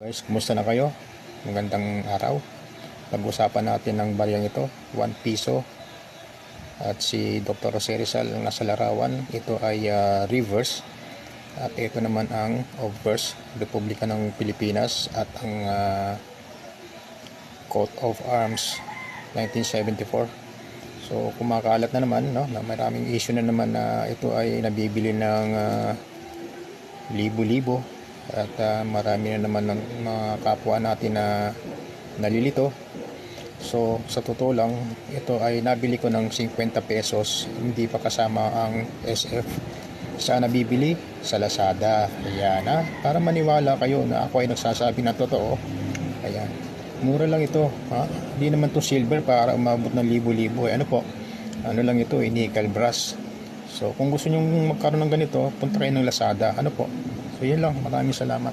Guys, kumusta na kayo? Magandang araw. Pag-usapan natin ng baryang ito, 1 piso. At si Dr. Jose Rizal ang nasa larawan. Ito ay reverse. At ito naman ang obverse, Republika ng Pilipinas. At ang coat of arms, 1974. So kumakalat na naman, no? Na maraming issue na naman na ito ay nabibili ng libo-libo. At marami na naman ng mga kapwa natin na nalilito. So sa totoo lang, ito ay nabili ko ng 50 pesos, hindi pa kasama ang SF. Saan nabibili? Sa Lazada. Ayan, para maniwala kayo na ako ay nagsasabi ng totoo. Ayan, mura lang ito, ha? Hindi naman to silver para umabot ng libo-libo. Ano po, ano lang ito, nickel brass. So kung gusto nyo magkaroon ng ganito, punta kayo ng Lazada. Ano po. So yun lang, maraming salamat.